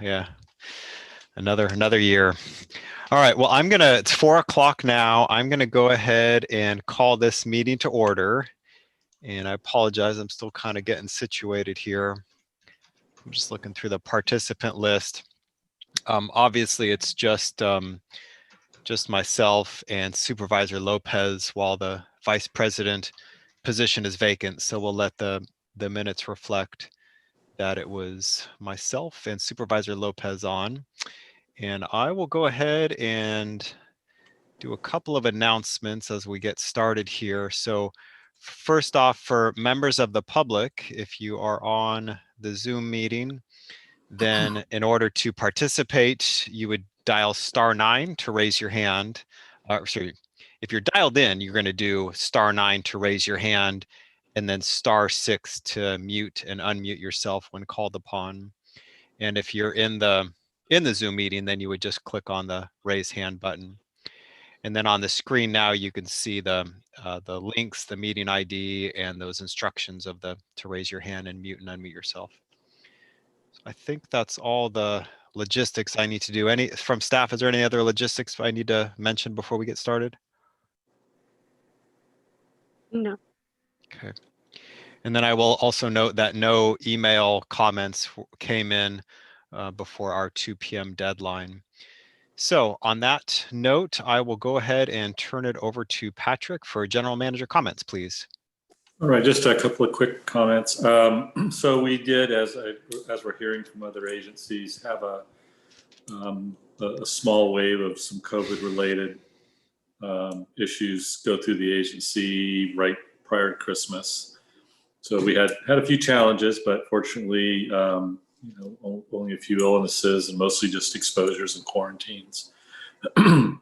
Yeah, another year. All right, well, it's 4 o'clock now. I'm gonna go ahead and call this meeting to order. And I apologize, I'm still kind of getting situated here. I'm just looking through the participant list. Obviously, it's just myself and Supervisor Lopez while the vice president position is vacant. So we'll let the minutes reflect that it was myself and Supervisor Lopez on. And I will go ahead and do a couple of announcements as we get started here. So first off, for members of the public, if you are on the Zoom meeting, then in order to participate, you would dial *9 to raise your hand. Sorry, if you're dialed in, you're going to do *9 to raise your hand, and then *6 to mute and unmute yourself when called upon. And if you're in the Zoom meeting, then you would just click on the raise hand button. And then on the screen now, you can see the links, the meeting ID, and those instructions to raise your hand and mute and unmute yourself. So I think that's all the logistics I need to do. From staff, is there any other logistics I need to mention before we get started? No. Okay. And then I will also note that no email comments came in before our 2 p.m. deadline. So on that note, I will go ahead and turn it over to Patrick for general manager comments, please. All right, just a couple of quick comments. So we did, as we're hearing from other agencies, have a small wave of some COVID-related issues go through the agency right prior to Christmas. So we had a few challenges, but fortunately, only a few illnesses and mostly just exposures and quarantines.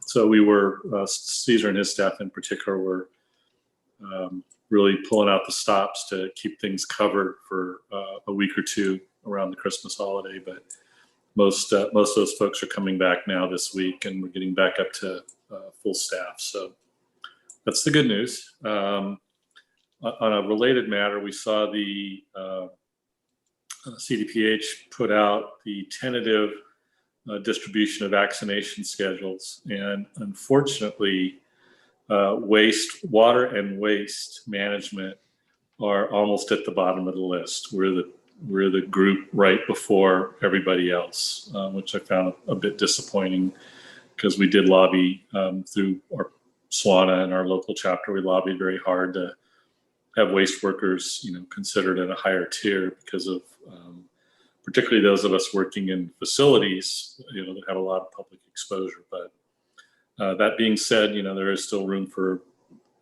So we were, Caesar and his staff in particular, were really pulling out the stops to keep things covered for a week or two around the Christmas holiday. But most of those folks are coming back now this week, and we're getting back up to full staff. So that's the good news. On a related matter, we saw the CDPH put out the tentative distribution of vaccination schedules, and unfortunately, water and waste management are almost at the bottom of the list. We're the group right before everybody else, which I found a bit disappointing, because we did lobby through our SWANA and our local chapter. We lobbied very hard to have waste workers, considered at a higher tier because of particularly those of us working in facilities, that have a lot of public exposure. But that being said, there is still room for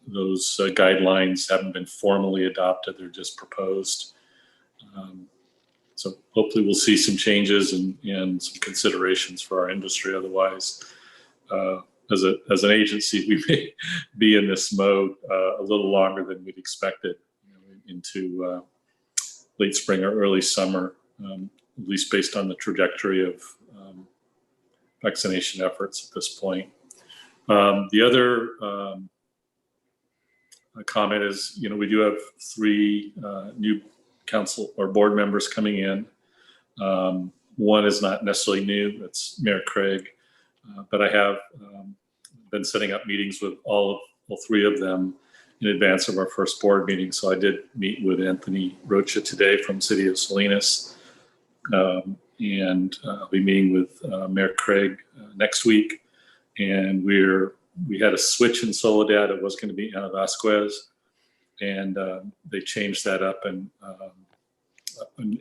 those guidelines. Haven't been formally adopted; they're just proposed. So hopefully, we'll see some changes and some considerations for our industry. Otherwise, as an agency, we may be in this mode a little longer than we'd expected, into late spring or early summer, at least based on the trajectory of vaccination efforts at this point. The other comment is, we do have 3 new council or board members coming in. One is not necessarily new, that's Mayor Craig, but I have been setting up meetings with all 3 of them in advance of our first board meeting. So I did meet with Anthony Rocha today from City of Salinas, and I'll be meeting with Mayor Craig next week. And we had a switch in Soledad. It was going to be Ana Vasquez, and they changed that up, and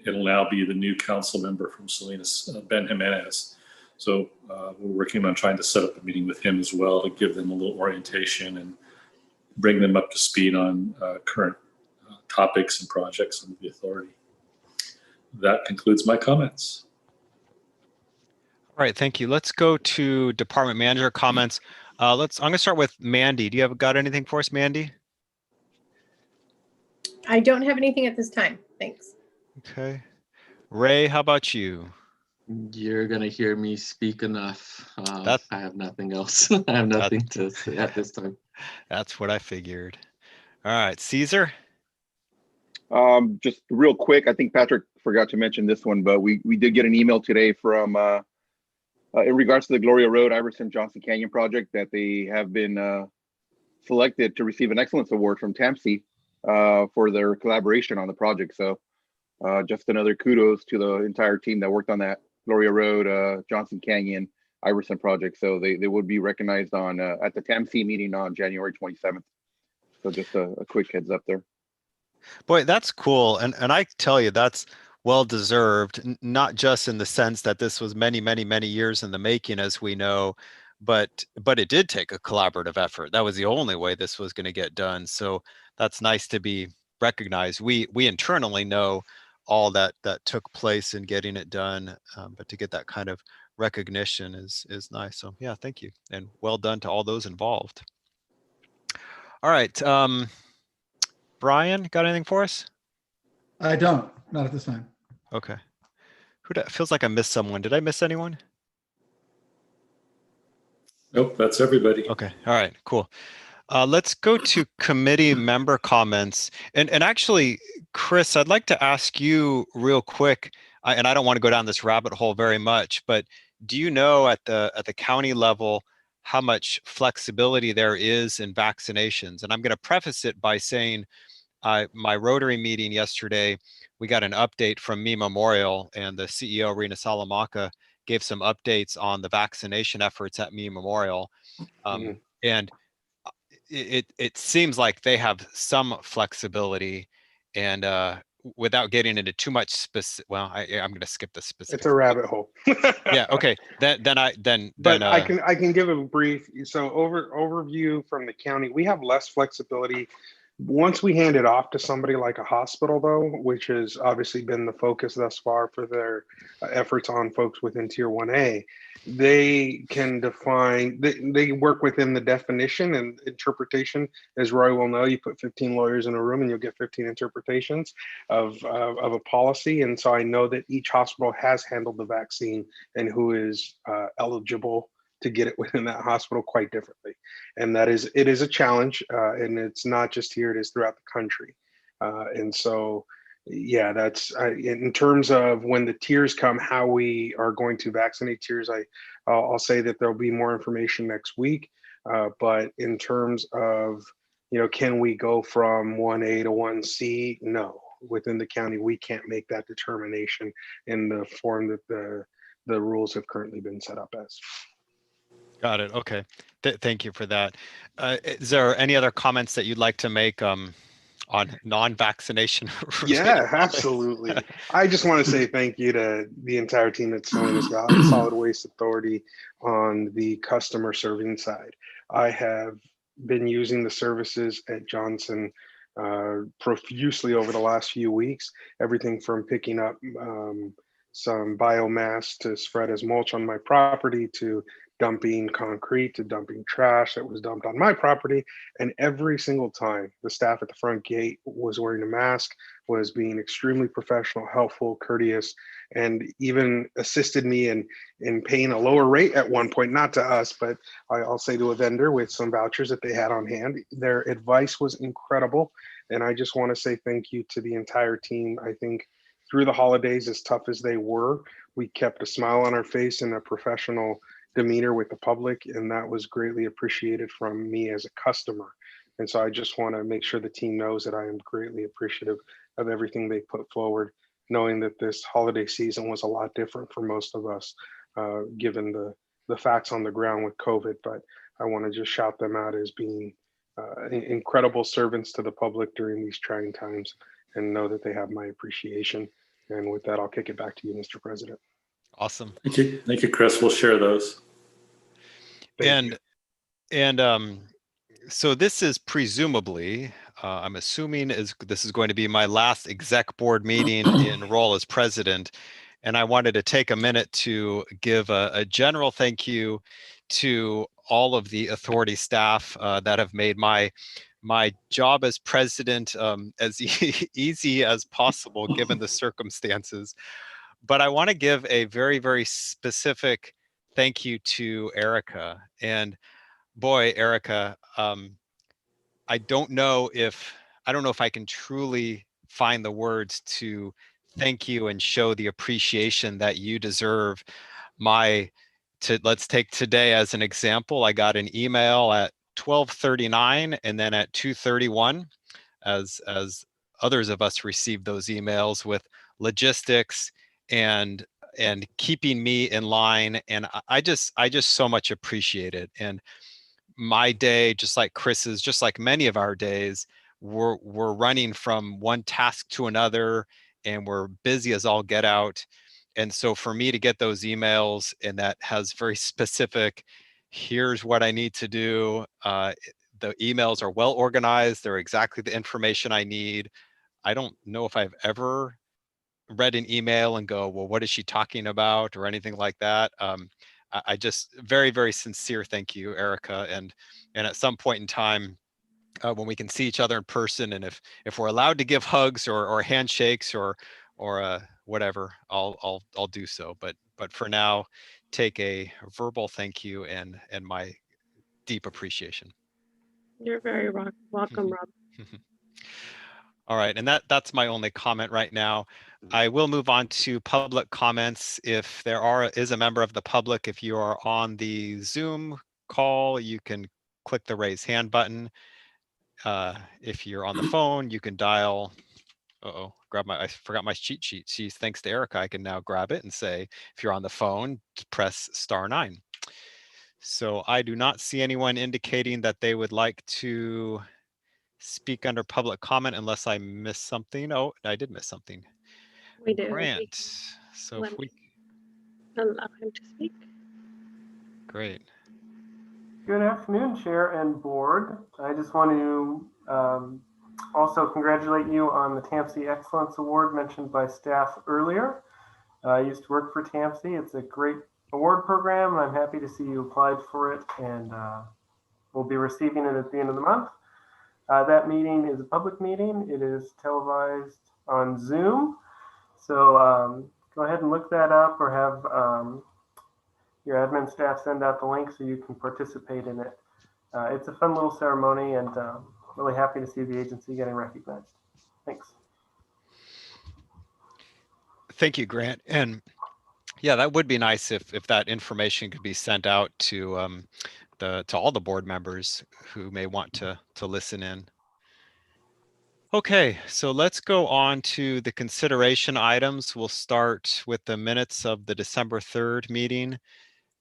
it'll now be the new council member from Salinas, Ben Jimenez. So we're working on trying to set up a meeting with him as well to give them a little orientation and bring them up to speed on current topics and projects under the authority. That concludes my comments. All right, thank you. Let's go to department manager comments. I'm going to start with Mandy. Do you got anything for us, Mandy? I don't have anything at this time. Thanks. Okay. Ray, how about you? You're going to hear me speak enough. I have nothing else. I have nothing to say at this time. That's what I figured. All right, Caesar? Just real quick, I think Patrick forgot to mention this one, but we did get an email today from in regards to the Gloria Road Iverson Johnson Canyon project that they have been selected to receive an excellence award from TAMC for their collaboration on the project. So just another kudos to the entire team that worked on that Gloria Road Johnson Canyon Iverson project. So they would be recognized on at the TAMC meeting on January 27th. So just a quick heads up there. Boy, that's cool. And I tell you, that's well deserved, not just in the sense that this was many, many, many years in the making, as we know, but it did take a collaborative effort. That was the only way this was going to get done. So that's nice to be recognized. We internally know all that took place in getting it done, but to get that kind of recognition is nice. So yeah, thank you, and well done to all those involved. All right, Brian, got anything for us? I don't, not at this time. Okay. Feels like I missed someone. Did I miss anyone? Nope, that's everybody. Okay. All right, cool. Let's go to committee member comments. And actually, Chris, I'd like to ask you real quick, and I don't want to go down this rabbit hole very much, but do you know at the county level how much flexibility there is in vaccinations? And I'm going to preface it by saying my Rotary meeting yesterday, we got an update from Me Memorial, and the CEO, Rena Salamanca, gave some updates on the vaccination efforts at Me Memorial. And it seems like they have some flexibility, and without getting into too much specific, well, I'm going to skip the specifics. It's a rabbit hole. Yeah. Okay. Then I can give a brief. So overview from the county. We have less flexibility once we hand it off to somebody like a hospital, though, which has obviously been the focus thus far for their efforts on folks within Tier 1A. They can define, they work within the definition and interpretation. As Roy will know, you put 15 lawyers in a room and you'll get 15 interpretations of a policy. And so I know that each hospital has handled the vaccine and who is eligible to get it within that hospital quite differently. And it is a challenge, and it's not just here, it is throughout the country. And so, yeah, that's in terms of when the tiers come, how we are going to vaccinate tiers, I'll say that there'll be more information next week. But in terms of, can we go from 1A to 1C? No, within the county, we can't make that determination in the form that the rules have currently been set up as. Got it. Okay. Thank you for that. Is there any other comments that you'd like to make on non-vaccination? Yeah, absolutely. I just want to say thank you to the entire team at Salinas Valley Solid Waste Authority on the customer serving side. I have been using the services at Johnson profusely over the last few weeks, everything from picking up some biomass to spread as mulch on my property, to dumping concrete, to dumping trash that was dumped on my property. And every single time, the staff at the front gate was wearing a mask, was being extremely professional, helpful, courteous, and even assisted me in paying a lower rate at one point, not to us, but I'll say to a vendor with some vouchers that they had on hand. Their advice was incredible. And I just want to say thank you to the entire team. I think through the holidays, as tough as they were, we kept a smile on our face and a professional demeanor with the public, and that was greatly appreciated from me as a customer. And so I just want to make sure the team knows that I am greatly appreciative of everything they put forward, knowing that this holiday season was a lot different for most of us, given the facts on the ground with COVID. But I want to just shout them out as being incredible servants to the public during these trying times, and know that they have my appreciation. And with that, I'll kick it back to you, Mr. President. Awesome. Thank you, Chris. We'll share those. So this is presumably, I'm assuming this is going to be my last exec board meeting in role as president. And I wanted to take a minute to give a general thank you to all of the authority staff that have made my job as president as easy as possible given the circumstances. But I want to give a very, very specific thank you to Erica. And boy, Erica, I don't know if I can truly find the words to thank you and show the appreciation that you deserve. Let's take today as an example. I got an email at 12:39 and then at 2:31, as others of us received those emails with logistics and keeping me in line. And I just so much appreciate it. And my day, just like Chris's, just like many of our days, we're running from one task to another, and we're busy as all get out. And so for me to get those emails, and that has very specific, here's what I need to do. The emails are well organized. They're exactly the information I need. I don't know if I've ever read an email and go, well, what is she talking about, or anything like that. I just very, very sincere thank you, Erica. And at some point in time, when we can see each other in person, and if we're allowed to give hugs or handshakes or whatever, I'll do so. But for now, take a verbal thank you and my deep appreciation. You're very welcome, Rob. All right, and that's my only comment right now. I will move on to public comments. If there is a member of the public, if you are on the Zoom call, you can click the raise hand button. If you're on the phone, you can dial, I forgot my cheat sheet. Geez, thanks to Erica, I can now grab it and say, if you're on the phone, press *9. So I do not see anyone indicating that they would like to speak under public comment unless I missed something. Oh, I did miss something. We do. Grant. So if we allow him to speak. Great. Good afternoon, Chair and Board. I just want to also congratulate you on the TAMC Excellence Award mentioned by staff earlier. I used to work for TAMC. It's a great award program, and I'm happy to see you applied for it, and we'll be receiving it at the end of the month. That meeting is a public meeting. It is televised on Zoom. So go ahead and look that up, or have your admin staff send out the link so you can participate in it. It's a fun little ceremony, and really happy to see the agency getting recognized. Thanks. Thank you, Grant. And yeah, that would be nice if that information could be sent out to all the board members who may want to listen in. Okay, so let's go on to the consideration items. We'll start with the minutes of the December 3rd meeting.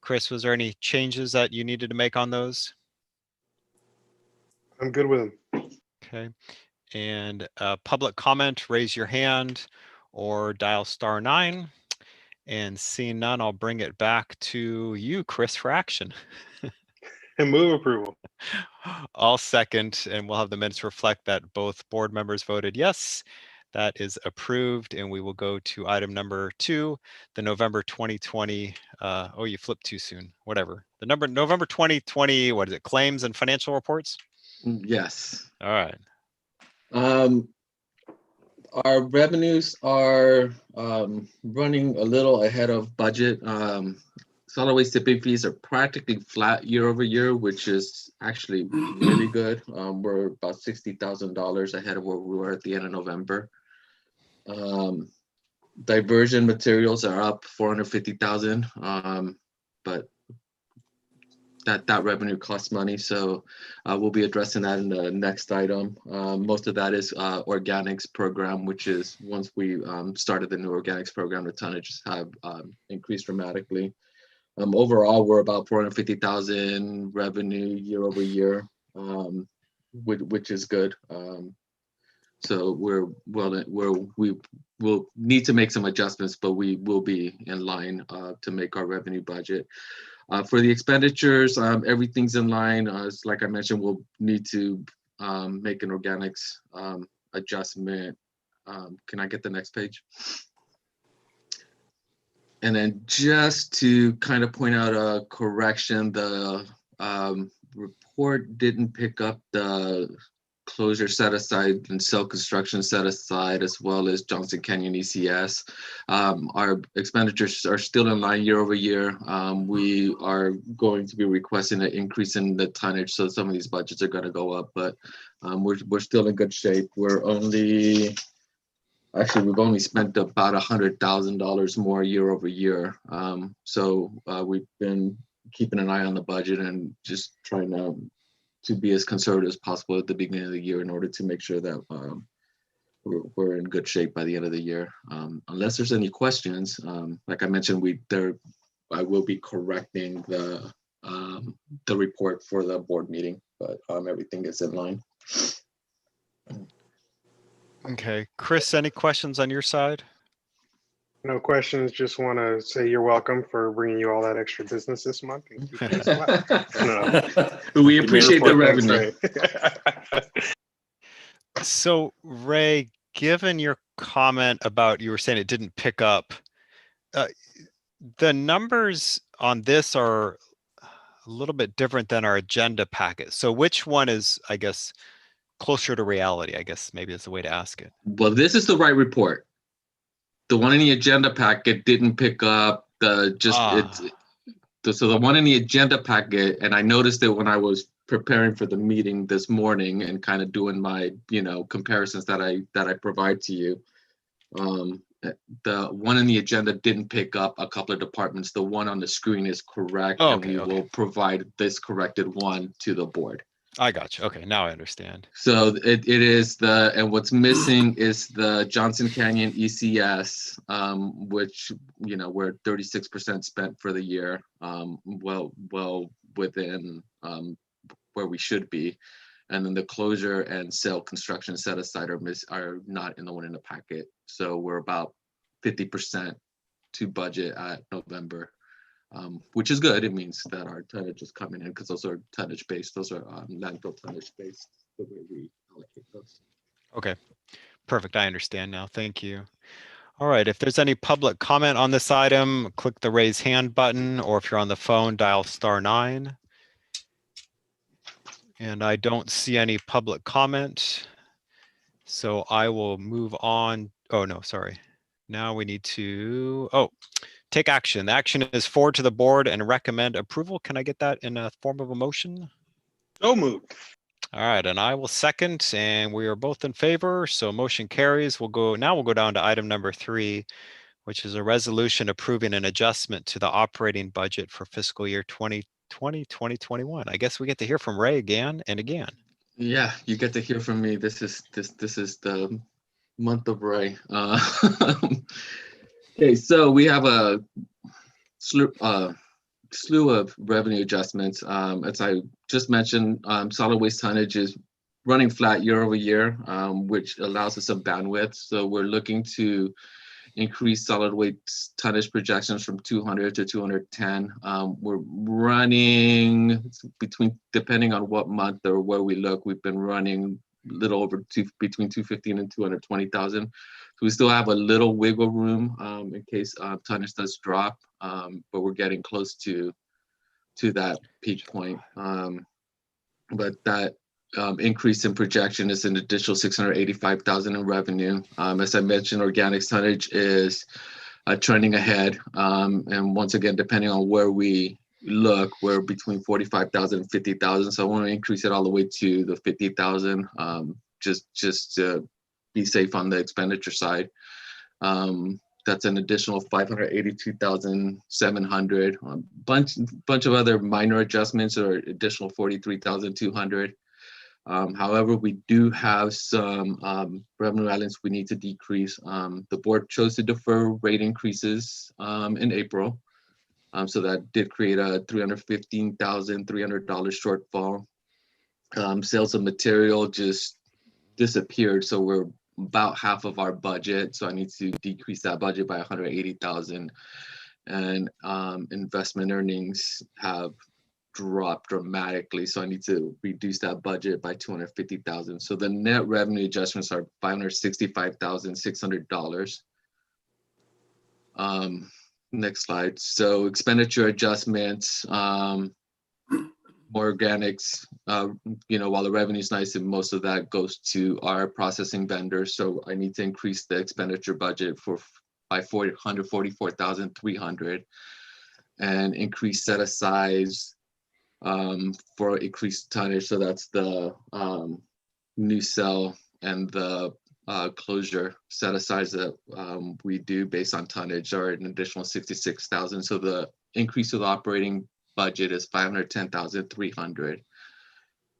Chris, was there any changes that you needed to make on those? I'm good with them. Okay, and public comment, raise your hand or dial *9. And seeing none, I'll bring it back to you, Chris, for action. And move approval. I'll second, and we'll have the minutes reflect that both board members voted yes. That is approved, and we will go to item number 2, the November 2020. Oh, you flipped too soon. Whatever. The November 2020. What is it? Claims and financial reports. Yes. All right. Our revenues are running a little ahead of budget. Solid waste tipping fees are practically flat year over year, which is actually really good. We're about $60,000 ahead of where we were at the end of November. Diversion materials are up $450,000, but that revenue costs money, so we'll be addressing that in the next item. Most of that is organics program, which is once we started the new organics program, the tonnages have increased dramatically. Overall, we're about 450,000 revenue year over year, which is good. So we will need to make some adjustments, but we will be in line to make our revenue budget. For the expenditures, everything's in line. Like I mentioned, we'll need to make an organics adjustment. Can I get the next page? And then just to kind of point out a correction, the report didn't pick up the closure set aside and cell construction set aside, as well as Johnson Canyon ECS. Our expenditures are still in line year over year. We are going to be requesting an increase in the tonnage, so some of these budgets are going to go up, but we're still in good shape. We're only Actually, we've only spent about $100,000 more year over year. So we've been keeping an eye on the budget and just trying to be as conservative as possible at the beginning of the year in order to make sure that we're in good shape by the end of the year. Unless there's any questions, like I mentioned, I will be correcting the report for the board meeting, but everything is in line. Okay, Chris, any questions on your side? No questions. Just want to say you're welcome for bringing you all that extra business this month. And keep us alive. No. We appreciate the report, revenue. Thanks, Ray. So Ray, given your comment about, you were saying it didn't pick up, the numbers on this are a little bit different than our agenda packet. So which one is, I guess, closer to reality, I guess maybe is the way to ask it. Well, this is the right report. The one in the agenda packet didn't pick up so the one in the agenda packet, and I noticed it when I was preparing for the meeting this morning and kind of doing my, comparisons that I provide to you. The one in the agenda didn't pick up a couple of departments. The one on the screen is correct, and we will provide this corrected one to the board. I got you. Okay, now I understand. So it is and what's missing is the Johnson Canyon ECS, which, we're 36% spent for the year, well within where we should be. And then the closure and sale construction set aside are not in the one in the packet. So we're about 50% to budget at November. Which is good. It means that our tonnage is coming in because those are tonnage based. Those are landfill tonnage based, the way we allocate those. Okay, perfect. I understand now. Thank you. All right, if there's any public comment on this item, click the raise hand button, or if you're on the phone, dial *9. And I don't see any public comment. So I will move on. Oh, no, sorry. Now we need to, take action. The action is forward to the board and recommend approval. Can I get that in a form of a motion? So moved. All right, and I will second, and we are both in favor. So motion carries. We'll go down to item number 3, which is a resolution approving an adjustment to the operating budget for fiscal year 2020-2021. I guess we get to hear from Ray again and again. Yeah, you get to hear from me. This is the month of Ray. Okay, so we have a slew of revenue adjustments. As I just mentioned, solid waste tonnage is running flat year over year, which allows us some bandwidth. So we're looking to increase solid waste tonnage projections from 200 to 210. We're running depending on what month or where we look, we've been running a little over between 215 and 220,000. So we still have a little wiggle room in case tonnage does drop, but we're getting close to that peak point. But that increase in projection is an additional 685,000 in revenue. As I mentioned, organics tonnage is trending ahead. And once again, depending on where we look, we're between 45,000 and 50,000. So I want to increase it all the way to the 50,000, just to be safe on the expenditure side. That's an additional 582,700. Bunch of other minor adjustments or additional 43,200. However, we do have some revenue items we need to decrease. The board chose to defer rate increases in April. So that did create a $315,300 shortfall. Sales of material just disappeared. So we're about half of our budget. So I need to decrease that budget by 180,000. And investment earnings have dropped dramatically. So I need to reduce that budget by 250,000. So the net revenue adjustments are $565,600. Next slide. So expenditure adjustments, more organics, while the revenue is nice and most of that goes to our processing vendors. So I need to increase the expenditure budget by 144,300 and increase set aside for increased tonnage. So that's the new cell and the closure set asides that we do based on tonnage are an additional 66,000. So the increase of the operating budget is 510,300.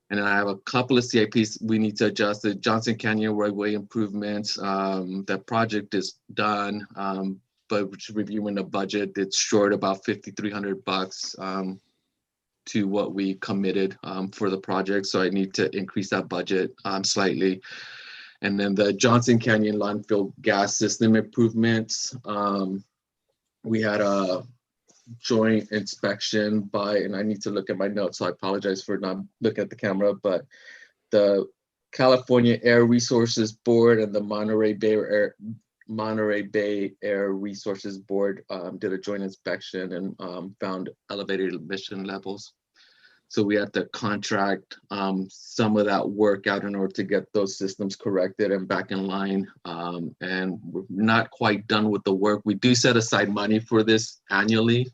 And then I have a couple of CIPs we need to adjust. The Johnson Canyon roadway improvements. That project is done, but reviewing the budget, it's short about $5,300 to what we committed for the project. So I need to increase that budget slightly. And then the Johnson Canyon landfill gas system improvements. We had a joint inspection by, and I need to look at my notes, so I apologize for not looking at the camera, but the California Air Resources Board and the Monterey Bay Air Resources Board did a joint inspection and found elevated emission levels. So we had to contract some of that work out in order to get those systems corrected and back in line. And we're not quite done with the work. We do set aside money for this annually,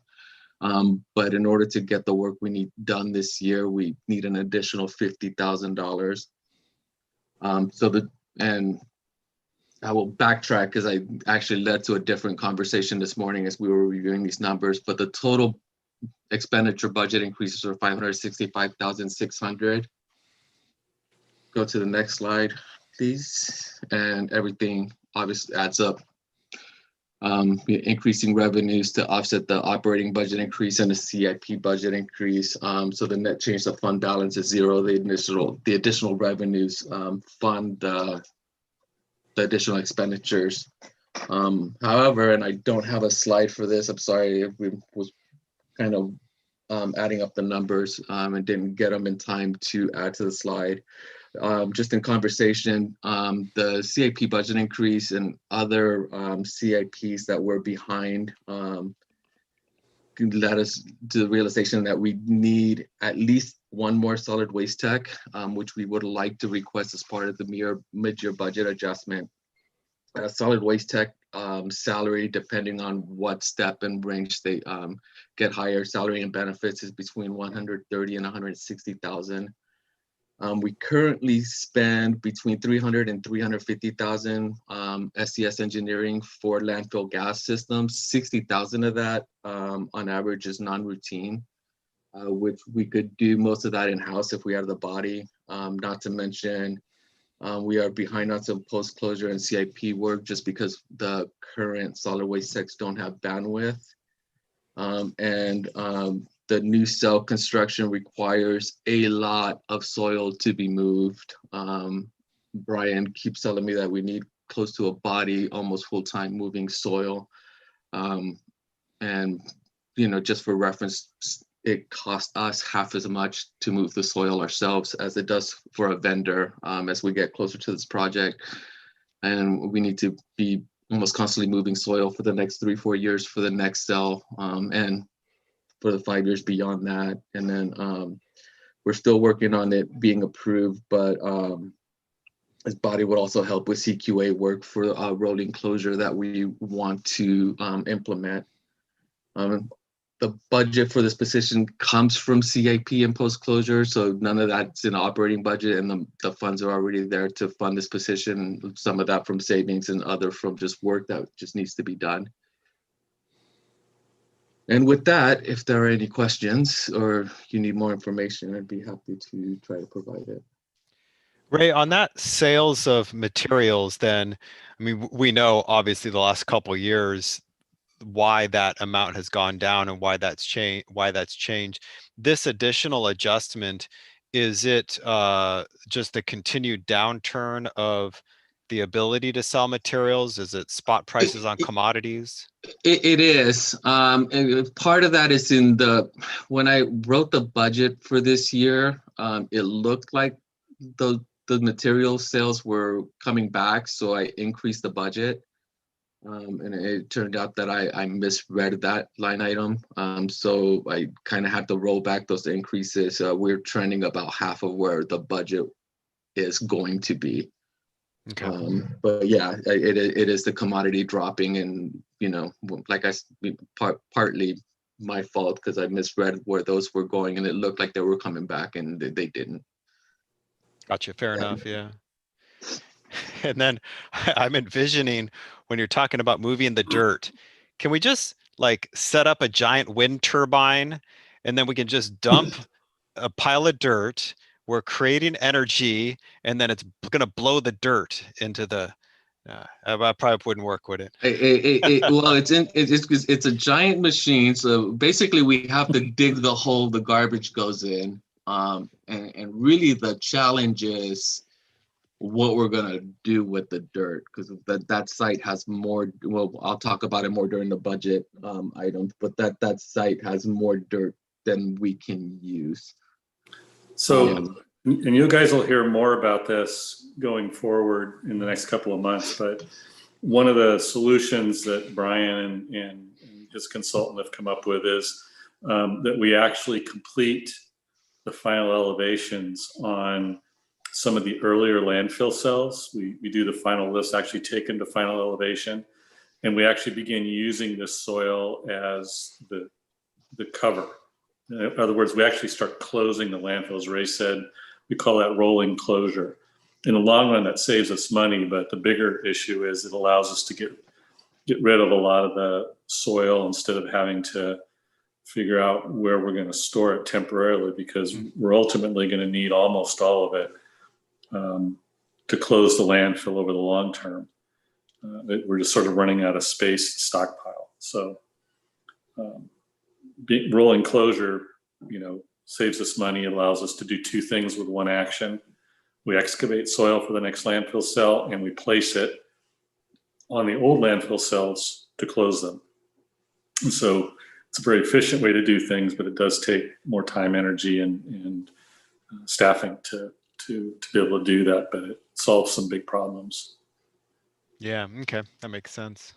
but in order to get the work we need done this year, we need an additional $50,000. And I will backtrack because I actually led to a different conversation this morning as we were reviewing these numbers, but the total expenditure budget increases are 565,600. Go to the next slide, please. And everything obviously adds up. Increasing revenues to offset the operating budget increase and the CIP budget increase. So the net change of fund balance is zero. The additional revenues fund the additional expenditures. However, and I don't have a slide for this, I'm sorry, we was kind of adding up the numbers and didn't get them in time to add to the slide. Just in conversation, the CIP budget increase and other CIPs that were behind led us to the realization that we need at least one more solid waste tech, which we would like to request as part of the mid-year budget adjustment. Solid waste tech salary, depending on what step and range they get higher, salary and benefits is between 130 and 160,000. We currently spend between 300 and 350,000 SES engineering for landfill gas systems. 60,000 of that on average is non-routine, which we could do most of that in-house if we had the body. Not to mention, we are behind on some post-closure and CIP work just because the current solid waste techs don't have bandwidth. The new cell construction requires a lot of soil to be moved. Brian keeps telling me that we need close to a body, almost full-time moving soil. And, you know, just for reference, it costs us half as much to move the soil ourselves as it does for a vendor as we get closer to this project. And we need to be almost constantly moving soil for the next 3-4 years for the next cell and for the 5 years beyond that. And then we're still working on it being approved, but this body would also help with CQA work for rolling closure that we want to implement. The budget for this position comes from CIP and post-closure, so none of that's in operating budget, and the funds are already there to fund this position. Some of that from savings and other from just work that just needs to be done. And with that, if there are any questions or you need more information, I'd be happy to try to provide it. Ray, on that sales of materials, then, I mean, we know obviously the last couple of years why that amount has gone down and why that's changed. This additional adjustment, is it just the continued downturn of the ability to sell materials? Is it spot prices on commodities? It is. And part of that is in when I wrote the budget for this year, it looked like the material sales were coming back, so I increased the budget. And it turned out that I misread that line item. So I kind of had to roll back those increases. We're trending about half of where the budget is going to be. Okay. But yeah, it is the commodity dropping, and you know, like partly my fault because I misread where those were going, and it looked like they were coming back, and they didn't. Gotcha. Fair enough. Yeah. And then I'm envisioning when you're talking about moving the dirt, can we just like set up a giant wind turbine and then we can just dump a pile of dirt? We're creating energy and then it's going to blow the dirt into the, I probably wouldn't work with it. Well, it's a giant machine. So basically we have to dig the hole the garbage goes in. And really the challenge is what we're gonna do with the dirt, because that site has more. Well, I'll talk about it more during the budget items, but that site has more dirt than we can use. So, and you guys will hear more about this going forward in the next couple of months, but one of the solutions that Brian and his consultant have come up with is that we actually complete the final elevations on some of the earlier landfill cells. We do the final list, actually take them to final elevation, and we actually begin using this soil as the cover. In other words, we actually start closing the landfill. As Ray said, we call that rolling closure. In the long run, that saves us money, but the bigger issue is it allows us to get rid of a lot of the soil instead of having to figure out where we're going to store it temporarily, because we're ultimately going to need almost all of it to close the landfill over the long term. We're just sort of running out of space to stockpile. So rolling closure, saves us money. It allows us to do two things with one action. We excavate soil for the next landfill cell and we place it on the old landfill cells to close them. And so it's a very efficient way to do things, but it does take more time, energy, and staffing to be able to do that, but it solves some big problems. Yeah, okay, that makes sense.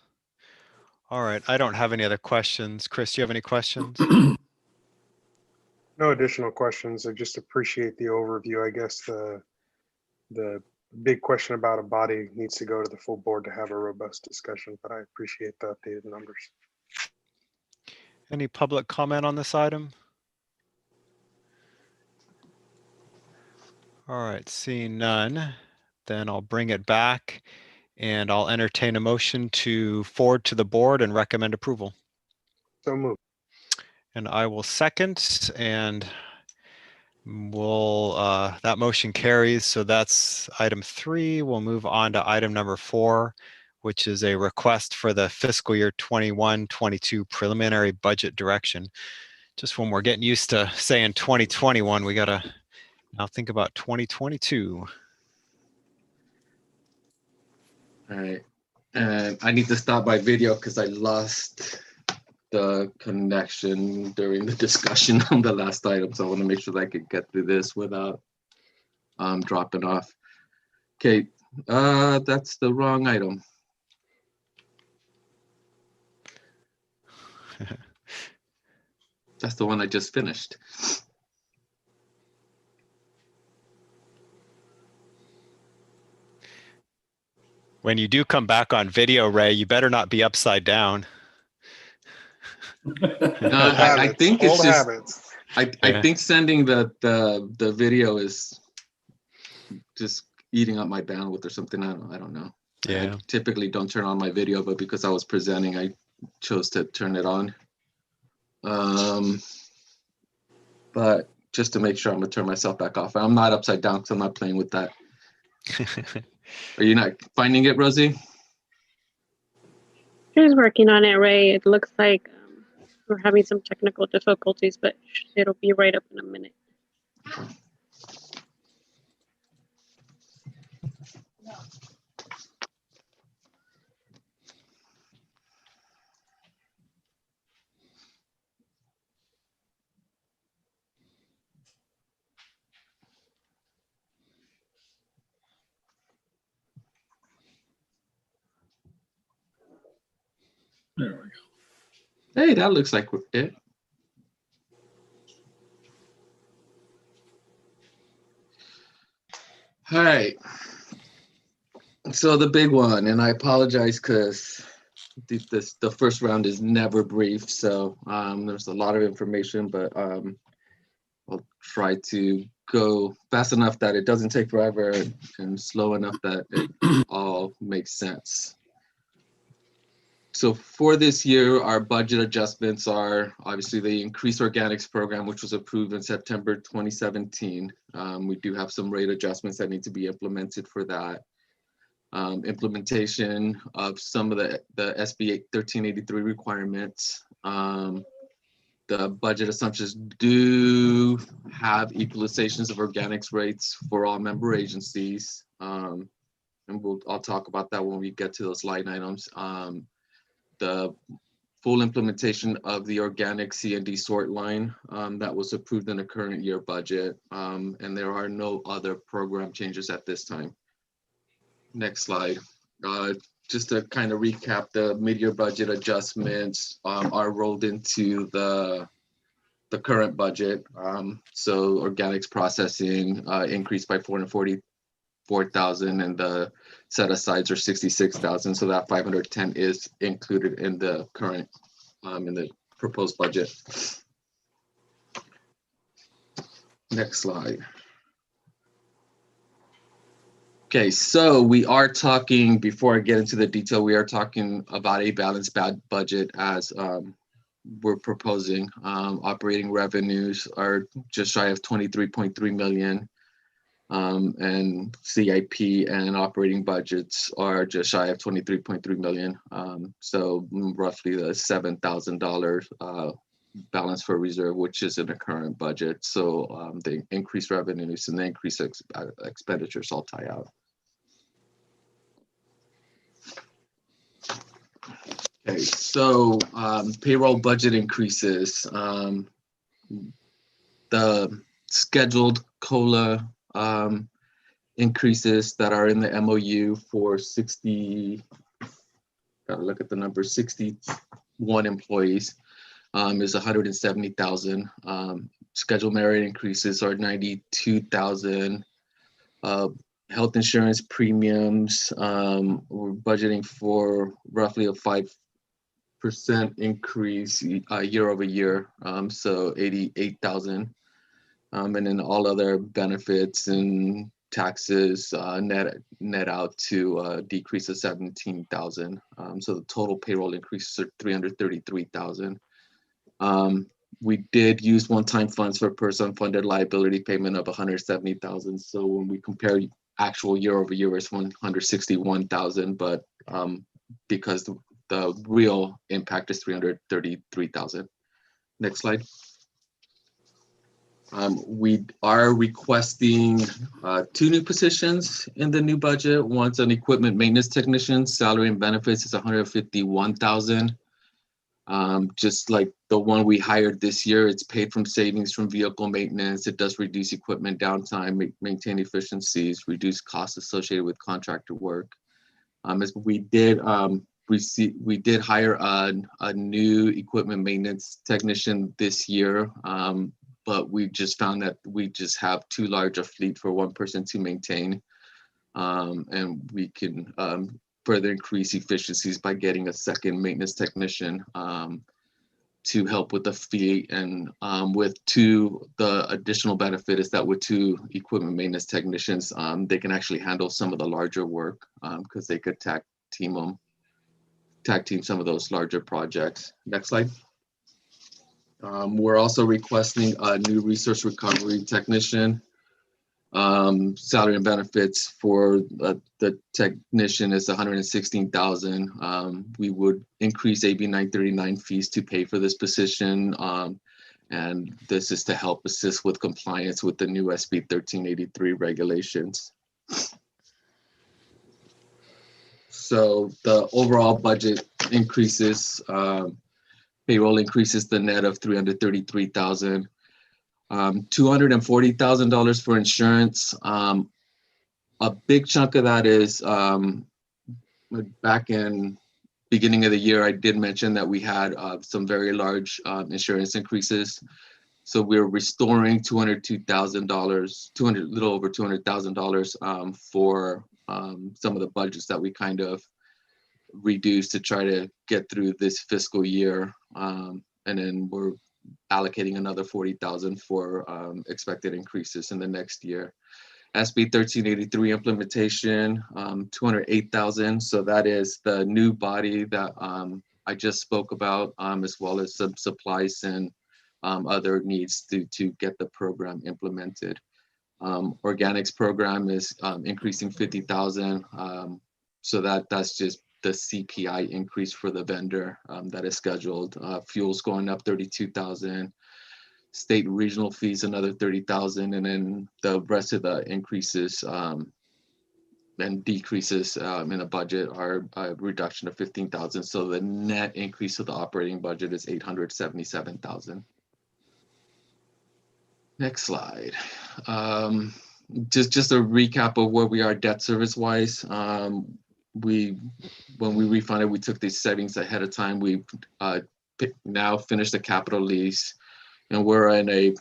All right, I don't have any other questions. Chris, do you have any questions? No additional questions. I just appreciate the overview. I guess the big question about a body needs to go to the full board to have a robust discussion, but I appreciate the updated numbers. Any public comment on this item? All right, seeing none, then I'll bring it back and I'll entertain a motion to forward to the board and recommend approval. So moved. And I will second, and that motion carries. So that's item 3. We'll move on to item number 4, which is a request for the fiscal year 21-22 preliminary budget direction. Just when we're getting used to saying 2021, we gotta now think about 2022. All right, and I need to stop my video because I lost the connection during the discussion on the last item. So I want to make sure that I could get through this without dropping off. Okay, that's the wrong item. That's the one I just finished. When you do come back on video, Ray, you better not be upside down. I think it's old just habits. I think sending the video is just eating up my bandwidth or something. I don't know. Yeah. I typically don't turn on my video, but because I was presenting, I chose to turn it on. But just to make sure, I'm gonna turn myself back off. I'm not upside down because I'm not playing with that. Are you not finding it, Rosie? She's working on it, Ray. It looks like we're having some technical difficulties, but it'll be right up in a minute. There we go. Hey, that looks like it. All right. So the big one, and I apologize because the first round is never brief. So there's a lot of information, but I'll try to go fast enough that it doesn't take forever and slow enough that it all makes sense. So for this year, our budget adjustments are obviously the increased organics program, which was approved in September 2017. We do have some rate adjustments that need to be implemented for that. Implementation of some of the SB 1383 requirements. The budget assumptions do have equalizations of organics rates for all member agencies. And I'll talk about that when we get to those line items. The full implementation of the organic C&D sort line that was approved in the current year budget. And there are no other program changes at this time. Next slide. Just to kind of recap, the mid-year budget adjustments are rolled into the current budget. So organics processing increased by 444,000, and the set asides are 66,000. So that 510 is included in the current in the proposed budget. Next slide. Okay, so we are talking, before I get into the detail, we are talking about a balanced budget as we're proposing. Operating revenues are just shy of 23.3 million. And CIP and operating budgets are just shy of 23.3 million. So roughly the $7,000 balance for reserve, which is in the current budget. So the increased revenues and the increased expenditures all tie out. Okay, so payroll budget increases. The scheduled COLA increases that are in the MOU for 61 employees is 170,000. Scheduled merit increases are 92,000. Health insurance premiums, we're budgeting for roughly a 5% increase year over year, so 88,000. And then all other benefits and taxes net out to a decrease of 17,000. So the total payroll increases are 333,000. We did use one-time funds for person funded liability payment of 170,000. So when we compare actual year over year, it's 161,000, but because the real impact is 333,000. Next slide. We are requesting 2 new positions in the new budget. One's an equipment maintenance technician. Salary and benefits is 151,000. Just like the one we hired this year, it's paid from savings from vehicle maintenance. It does reduce equipment downtime, maintain efficiencies, reduce costs associated with contractor work. As we did hire a new equipment maintenance technician this year. But we just found that we just have too large a fleet for one person to maintain. And we can further increase efficiencies by getting a second maintenance technician to help with the fleet. And the additional benefit is that with 2 equipment maintenance technicians, they can actually handle some of the larger work because they could tag team some of those larger projects. Next slide. We're also requesting a new resource recovery technician. Salary and benefits for the technician is 116,000. We would increase AB 939 fees to pay for this position. And this is to help assist with compliance with the new SB 1383 regulations. So the overall budget increases, payroll increases the net of 333,000. $240,000 for insurance. A big chunk of that is back in beginning of the year, I did mention that we had some very large insurance increases. So we're restoring $202,000, little over $200,000 for some of the budgets that we kind of reduced to try to get through this fiscal year. And then we're allocating another 40,000 for expected increases in the next year. SB 1383 implementation, 208,000. So that is the new body that I just spoke about, as well as some supplies and other needs to get the program implemented. Organics program is increasing 50,000. So that's just the CPI increase for the vendor that is scheduled. Fuel's going up 32,000. State and regional fees another 30,000, and then the rest of the increases and decreases in the budget are a reduction of 15,000. So the net increase of the operating budget is 877,000. Next slide. Just a recap of where we are debt service wise. When we refunded, we took these savings ahead of time. We now finished the capital lease, and we're in a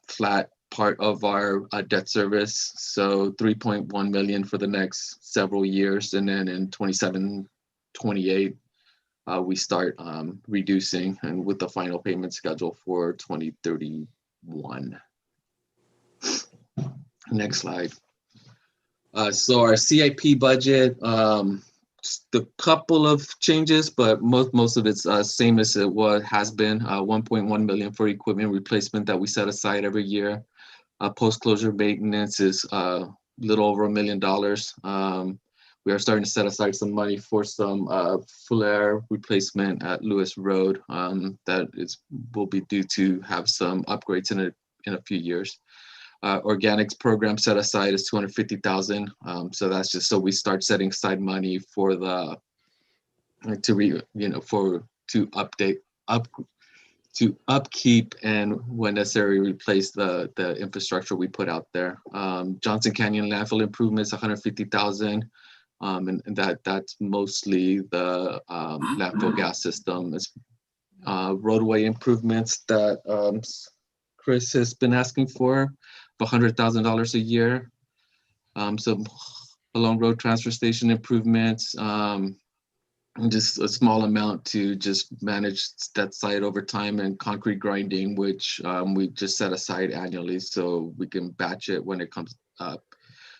flat part of our debt service. So 3.1 million for the next several years. And then in 27, 28, we start reducing, and with the final payment schedule for 2031. Next slide. So our CIP budget, just a couple of changes, but most of it's same as it has been. 1.1 million for equipment replacement that we set aside every year. Post-closure maintenance is a little over $1 million. We are starting to set aside some money for some flare replacement at Lewis Road that will be due to have some upgrades in a few years. Organics program set aside is 250,000. So that's just so we start setting aside money for the to upkeep and when necessary replace the infrastructure we put out there. Johnson Canyon landfill improvements 150,000. And that's mostly the landfill gas system. It's roadway improvements that Chris has been asking for $100,000 a year. Some along road transfer station improvements, just a small amount to just manage that site over time, and concrete grinding, which we just set aside annually so we can batch it when it comes up.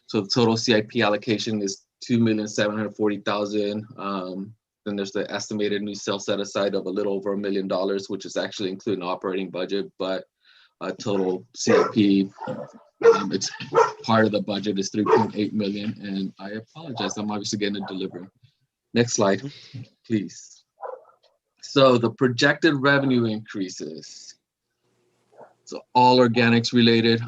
So the total CIP allocation is 2,740,000. Then there's the estimated new sale set aside of a little over $1 million, which is actually including operating budget, but total CIP, it's part of the budget is 3.8 million. And I apologize, I'm obviously getting a delivery. Next slide, please. So the projected revenue increases. So all organics related,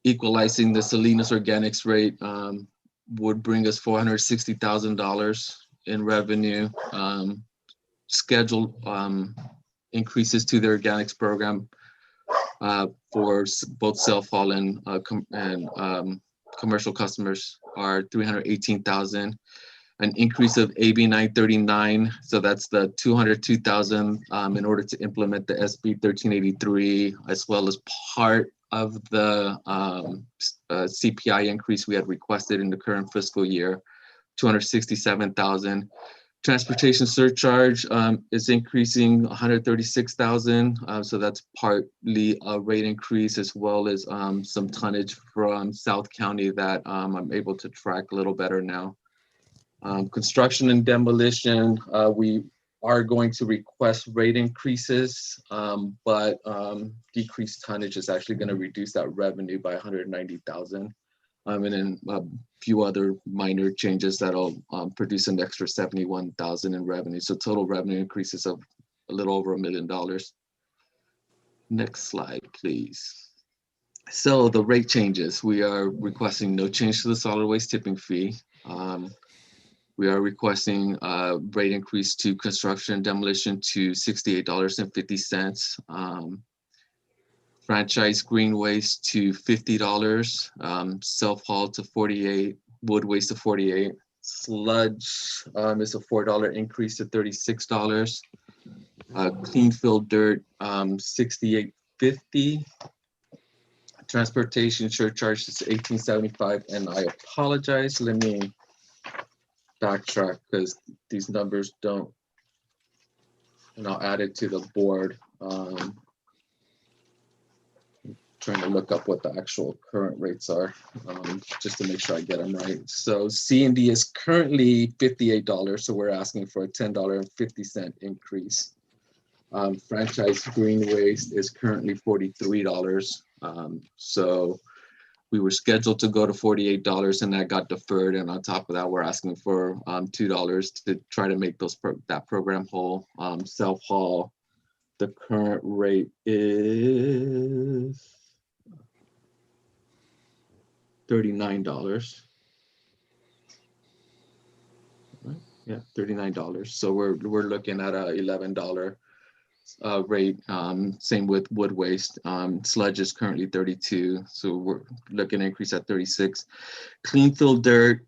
equalizing the Salinas organics rate would bring us $460,000 in revenue. Scheduled increases to the organics program for both self-haul and commercial customers are 318,000. An increase of AB 939, so that's the 202,000 in order to implement the SB 1383, as well as part of the CPI increase we had requested in the current fiscal year, 267,000. Transportation surcharge is increasing 136,000. So that's partly a rate increase, as well as some tonnage from South County that I'm able to track a little better now. Construction and demolition, we are going to request rate increases, but decreased tonnage is actually going to reduce that revenue by 190,000. And then a few other minor changes that'll produce an extra 71,000 in revenue. So total revenue increases of a little over $1 million. Next slide, please. So the rate changes, we are requesting no change to the solid waste tipping fee. We are requesting a rate increase to construction and demolition to $68.50. Franchise green waste to $50, self-haul to $48, wood waste to $48. Sludge is a $4 increase to $36. Clean fill dirt, $68.50. Transportation surcharge is $18.75, and I apologize. Let me backtrack because these numbers don't, and I'll add it to the board. trying to look up what the actual current rates are, just to make sure I get them right. So C&D is currently $58, so we're asking for a $10.50 increase. Franchise green waste is currently $43. So we were scheduled to go to $48 and that got deferred. And on top of that, we're asking for $2 to try to make that program whole. Self-haul, the current rate is $39. Right? Yeah, $39. So we're looking at a $11 rate. Same with wood waste. Sludge is currently 32, so we're looking to increase at 36. Clean fill dirt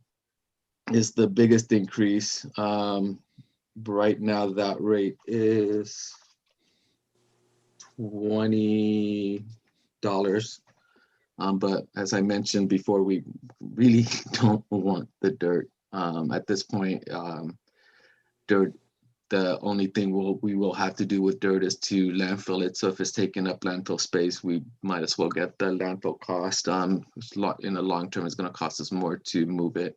is the biggest increase. Right now that rate is $20. But as I mentioned before, we really don't want the dirt. At this point, dirt, the only thing we will have to do with dirt is to landfill it. So if it's taking up landfill space, we might as well get the landfill cost. In the long term, it's going to cost us more to move it.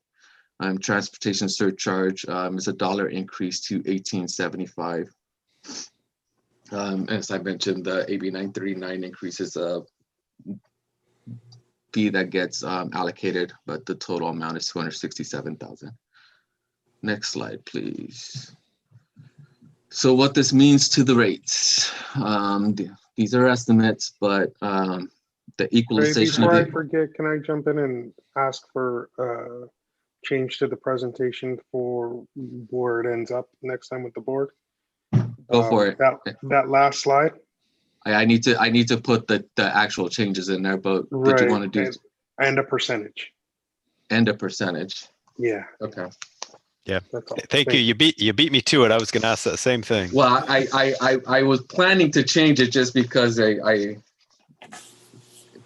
Transportation surcharge is $1 increase to $18.75. As I mentioned, the AB 939 increase is a fee that gets allocated, but the total amount is $267,000. Next slide, please. So what this means to the rates. These are estimates, but the equalization Before of I forget, can I jump in and ask for change to the presentation for where it ends up next time with the board? Go for it. That last slide. I need to put the actual changes in there, but did you want to do and a percentage? And a percentage. Yeah. Okay. Yeah. That's all. Thank you. You beat me to it. I was going to ask that same thing. Well, I was planning to change it just because if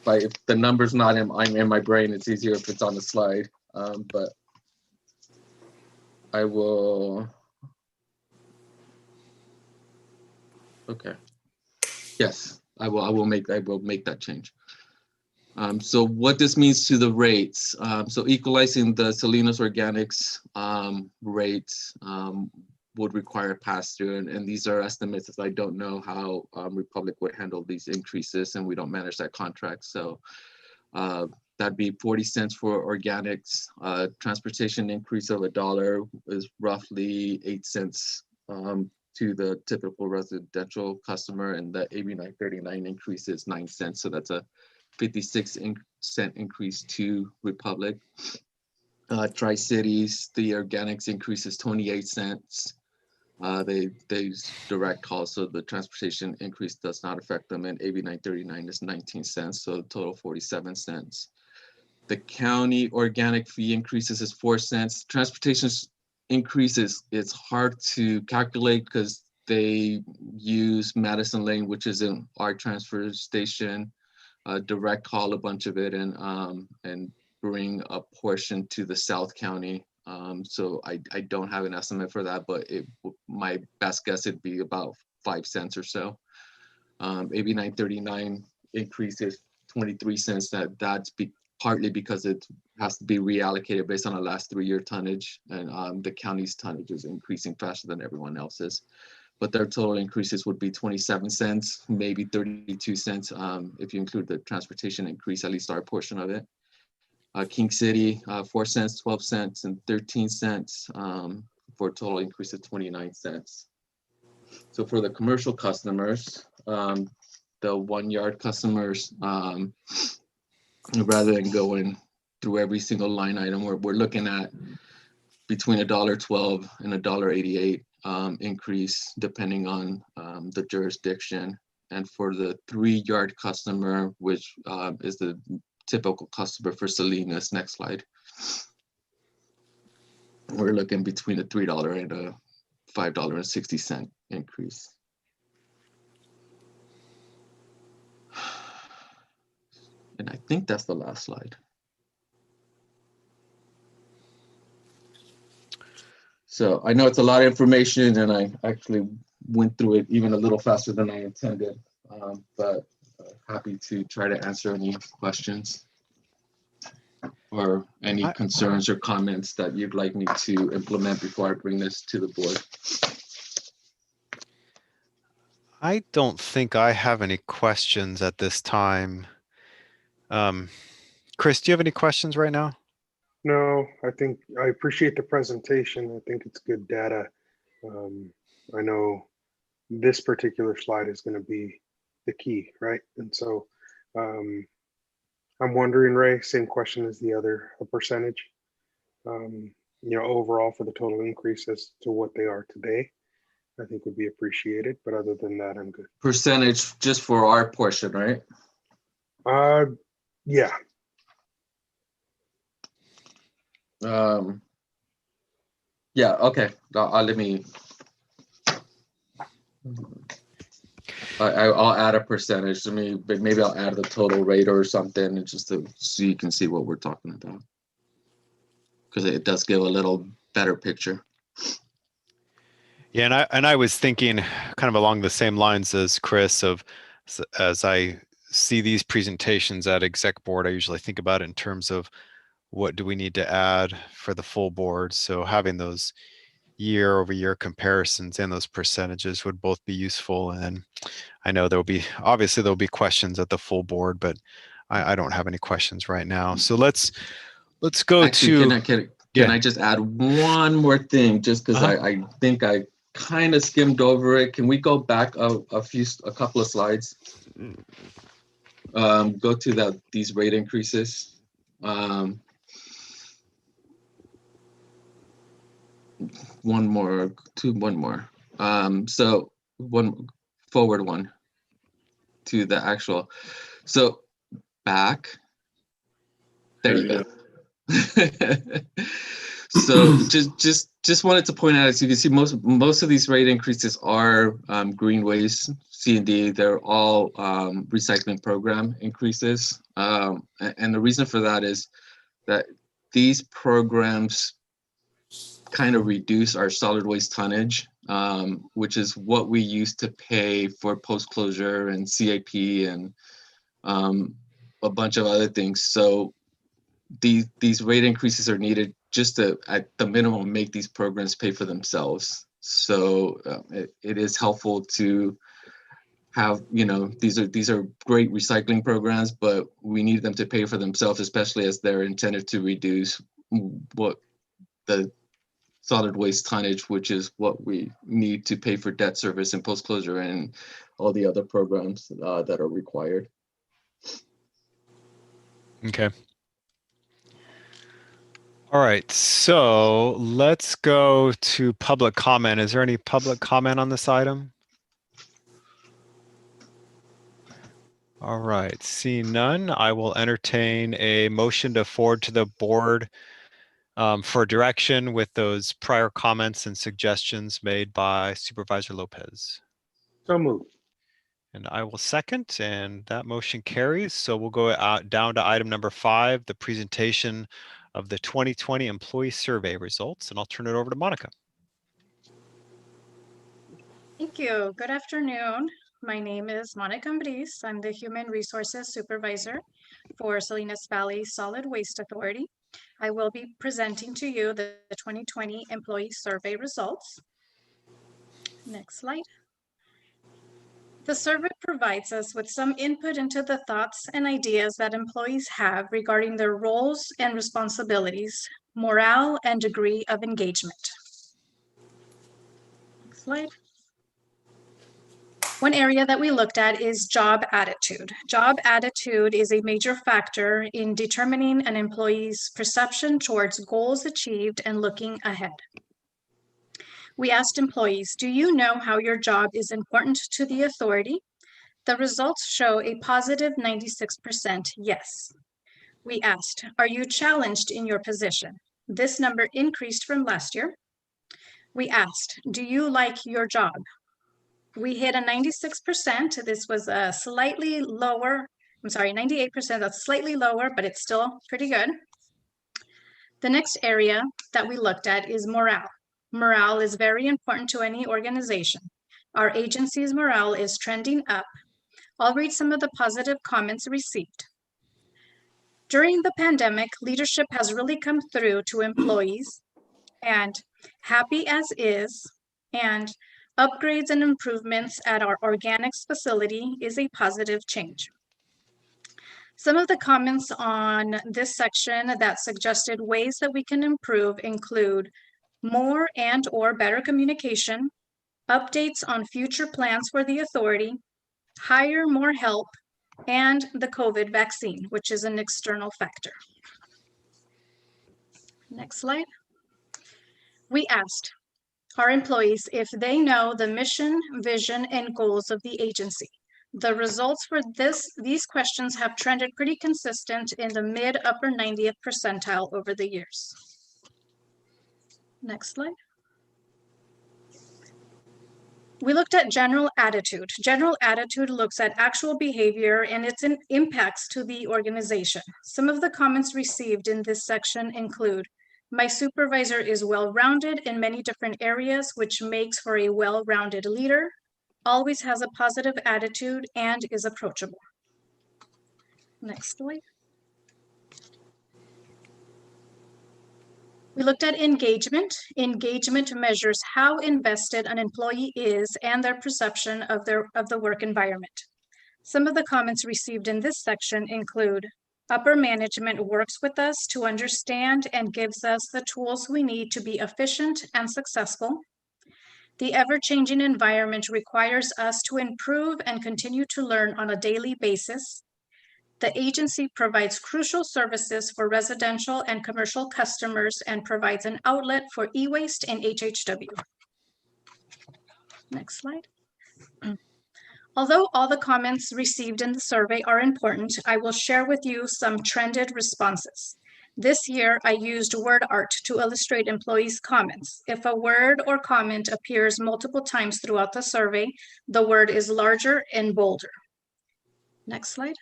the number's not in my brain, it's easier if it's on the slide. But I will. Okay. Yes, I will make that change. So what this means to the rates, so equalizing the Salinas Organics rates would require pass-through, and these are estimates, as I don't know how Republic would handle these increases, and we don't manage that contract. So that'd be 40 cents for organics. Transportation increase of $1 is roughly 8 cents to the typical residential customer, and the AB 939 increase is 9 cents. So that's a 56-cent increase to Republic. Tri-Cities, the organics increase is 28 cents. They use direct calls, so the transportation increase does not affect them, and AB 939 is 19 cents, so total 47 cents. The county organic fee increases is 4 cents. Transportation increases, it's hard to calculate because they use Madison Lane, which is in our transfer station, direct call a bunch of it, and bring a portion to the South County. So I don't have an estimate for that, but my best guess it'd be about 5 cents or so. AB 939 increases 23 cents. That's partly because it has to be reallocated based on the last 3-year tonnage, and the county's tonnage is increasing faster than everyone else's. But their total increases would be 27 cents, maybe 32 cents if you include the transportation increase, at least our portion of it. King City, 4 cents, 12 cents, and 13 cents for a total increase of 29 cents. So for the commercial customers, the 1 yard customers, rather than going through every single line item, we're looking at between $1.12 and $1.88 increase depending on the jurisdiction. And for the 3 yard customer, which is the typical customer for Salinas, next slide, we're looking between a $3 and a $5.60 increase. And I think that's the last slide. So I know it's a lot of information, and I actually went through it even a little faster than I intended, but happy to try to answer any questions or any I- concerns or comments that you'd like me to implement before I bring this to the board. I don't think I have any questions at this time. Chris, do you have any questions right now? No, I think I appreciate the presentation. I think it's good data. I know this particular slide is going to be the key, right? And so I'm wondering, Ray, same question as the other, a percentage, overall for the total increase as to what they are today, I think would be appreciated. But other than that, I'm good. Percentage just for our portion, right? Yeah. Yeah, okay. Let me. I'll add a percentage. I mean, but maybe I'll add the total rate or something, just so you can see what we're talking about, because it does give a little better picture. Yeah, and I was thinking kind of along the same lines as Chris of as I see these presentations at exec board, I usually think about it in terms of what do we need to add for the full board. So having those year-over-year comparisons and those percentages would both be useful. And I know obviously there'll be questions at the full board, but I don't have any questions right now. So let's go Actually, to. Can I just add one more thing, just because I think I kind of skimmed over it. Can we go back a couple of slides? Go to these rate increases. One more. So one forward one to the actual. So back. There you go. So just wanted to point out, as you can see, most of these rate increases are green waste, C&D. They're all recycling program increases, and the reason for that is that these programs kind of reduce our solid waste tonnage, which is what we used to pay for post-closure and CAP and a bunch of other things. So these rate increases are needed just to, at the minimum, make these programs pay for themselves. So it is helpful to have, these are great recycling programs, but we need them to pay for themselves, especially as they're intended to reduce what the solid waste tonnage, which is what we need to pay for debt service and post-closure and all the other programs that are required. Okay. All right, so let's go to public comment. Is there any public comment on this item? All right, seeing none, I will entertain a motion to forward to the board for direction with those prior comments and suggestions made by Supervisor Lopez. So moved. And I will second, and that motion carries. So we'll go down to item number 5, the presentation of the 2020 employee survey results, and I'll turn it over to Monica. Thank you. Good afternoon. My name is Monica Ambris. I'm the Human Resources Supervisor for Salinas Valley Solid Waste Authority. I will be presenting to you the 2020 employee survey results. Next slide. The survey provides us with some input into the thoughts and ideas that employees have regarding their roles and responsibilities, morale, and degree of engagement. Next slide. One area that we looked at is job attitude. Job attitude is a major factor in determining an employee's perception towards goals achieved and looking ahead. We asked employees, do you know how your job is important to the authority? The results show a positive 96% yes. We asked, are you challenged in your position? This number increased from last year. We asked, do you like your job? We hit a 96%. This was a slightly lower, 98%, that's slightly lower, but it's still pretty good. The next area that we looked at is morale. Morale is very important to any organization. Our agency's morale is trending up. I'll read some of the positive comments received. During the pandemic, leadership has really come through to employees, and happy as is, and upgrades and improvements at our organics facility is a positive change. Some of the comments on this section that suggested ways that we can improve include more and/or better communication, updates on future plans for the authority, hire more help, and the COVID vaccine, which is an external factor. Next slide. We asked our employees if they know the mission, vision, and goals of the agency. The results for these questions have trended pretty consistent in the mid-upper 90th percentile over the years. Next slide. We looked at general attitude. General attitude looks at actual behavior and its impacts to the organization. Some of the comments received in this section include, my supervisor is well-rounded in many different areas, which makes for a well-rounded leader, always has a positive attitude, and is approachable. Next slide. We looked at engagement. Engagement measures how invested an employee is and their perception of the work environment. Some of the comments received in this section include, upper management works with us to understand and gives us the tools we need to be efficient and successful. The ever-changing environment requires us to improve and continue to learn on a daily basis. The agency provides crucial services for residential and commercial customers and provides an outlet for e-waste and HHW. Next slide. Although all the comments received in the survey are important, I will share with you some trended responses. This year, I used word art to illustrate employees' comments. If a word or comment appears multiple times throughout the survey, the word is larger and bolder. Next slide.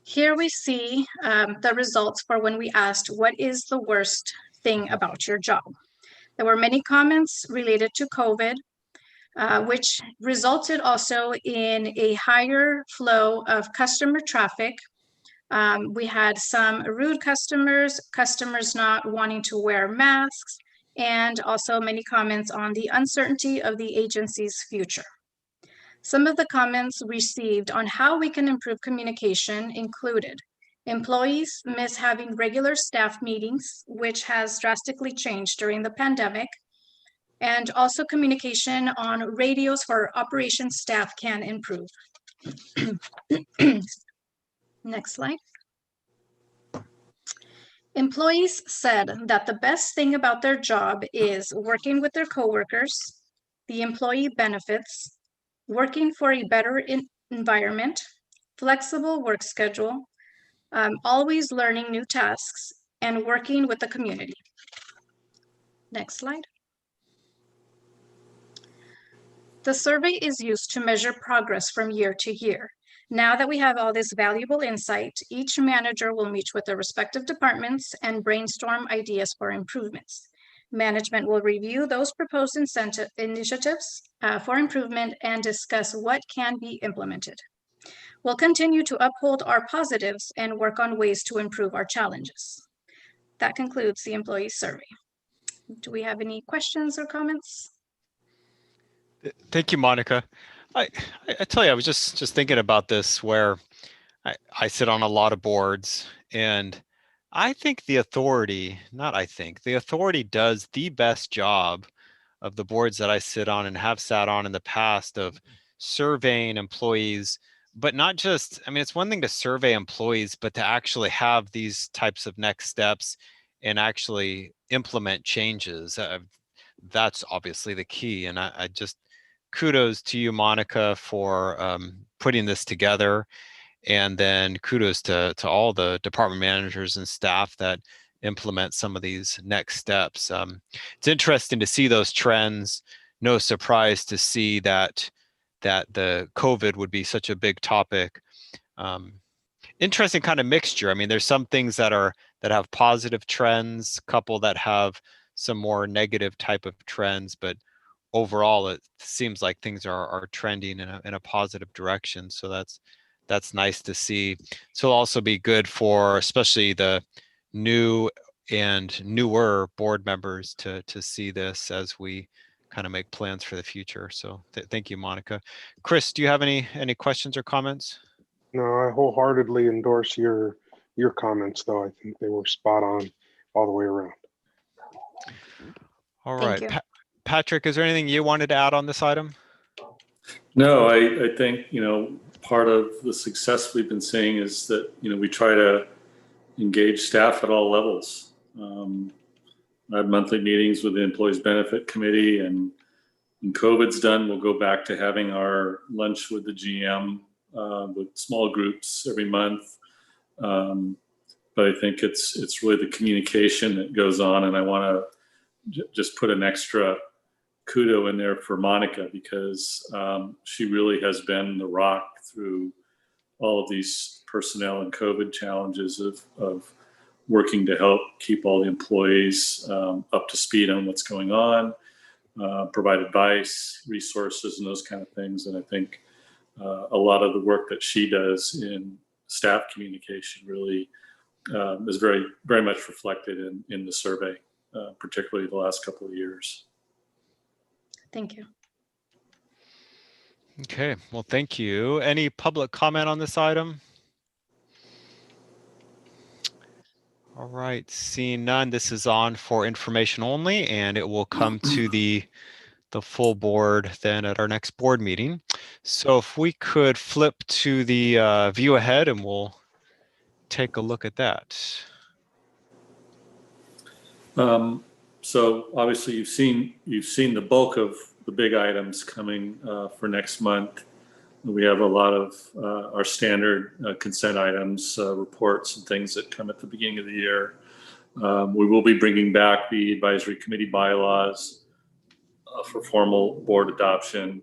Here we see the results for when we asked, what is the worst thing about your job? There were many comments related to COVID, which resulted also in a higher flow of customer traffic. We had some rude customers, customers not wanting to wear masks, and also many comments on the uncertainty of the agency's future. Some of the comments received on how we can improve communication included, employees miss having regular staff meetings, which has drastically changed during the pandemic, and also communication on radios for operations staff can improve. Next slide. Employees said that the best thing about their job is working with their coworkers, the employee benefits, working for a better environment, flexible work schedule, always learning new tasks, and working with the community. Next slide. The survey is used to measure progress from year to year. Now that we have all this valuable insight, each manager will meet with their respective departments and brainstorm ideas for improvements. Management will review those proposed initiatives for improvement and discuss what can be implemented. We'll continue to uphold our positives and work on ways to improve our challenges. That concludes the employee survey. Do we have any questions or comments? Thank you, Monica. I tell you, I was just thinking about this where I sit on a lot of boards, and I think the authority does the best job of the boards that I sit on and have sat on in the past of surveying employees, but not just, I mean, it's one thing to survey employees, but to actually have these types of next steps and actually implement changes. That's obviously the key. And I just, kudos to you, Monica, for putting this together. And then kudos to all the department managers and staff that implement some of these next steps. It's interesting to see those trends. No surprise to see that the COVID would be such a big topic. Interesting kind of mixture. I mean, there's some things that have positive trends, a couple that have some more negative type of trends, but overall, it seems like things are trending in a positive direction. So that's nice to see. So it'll also be good for especially the new and newer board members to see this as we kind of make plans for the future. So thank you, Monica. Chris, do you have any questions or comments? No, I wholeheartedly endorse your comments, though. I think they were spot on all the way around. All Thank right, you. Patrick, is there anything you wanted to add on this item? No, I think, part of the success we've been seeing is that, we try to engage staff at all levels. I have monthly meetings with the Employees Benefit Committee, and when COVID's done, we'll go back to having our lunch with the GM with small groups every month. But I think it's really the communication that goes on, and I want to just put an extra kudo in there for Monica, because she really has been the rock through all of these personnel and COVID challenges of working to help keep all the employees up to speed on what's going on, provide advice, resources, and those kind of things. And I think a lot of the work that she does in staff communication really is very, very much reflected in the survey, particularly the last couple of years. Thank you. Okay, well, thank you. Any public comment on this item? All right, seeing none, this is on for information only, and it will come to the full board then at our next board meeting. So if we could flip to the view ahead, and we'll take a look at that. So obviously you've seen the bulk of the big items coming for next month. We have a lot of our standard consent items, reports and things that come at the beginning of the year. We will be bringing back the advisory committee bylaws for formal board adoption.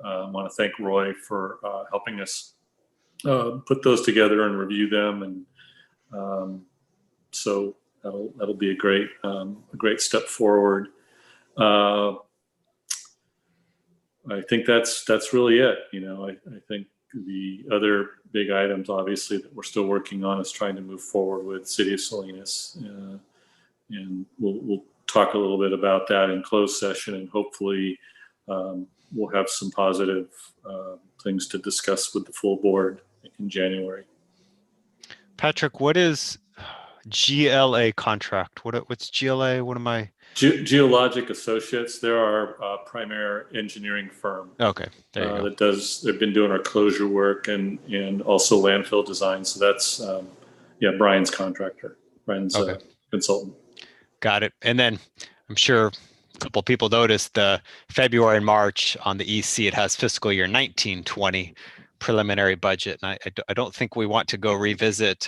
I want to thank Roy for helping us put those together and review them, and so that'll be a great step forward. I think that's really it. I think the other big items, obviously, that we're still working on is trying to move forward with City of Salinas, and we'll talk a little bit about that in closed session, and hopefully we'll have some positive things to discuss with the full board in January. Patrick, what is GLA contract? What's GLA? What am I? Geologic Associates. They're our primary engineering firm. Okay, there you go. They've been doing our closure work and also landfill design. So that's Brian's contractor. Brian's consultant. Got it. And then I'm sure a couple people noticed the February and March on the EC. It has fiscal year 1920 preliminary budget, and I don't think we want to go revisit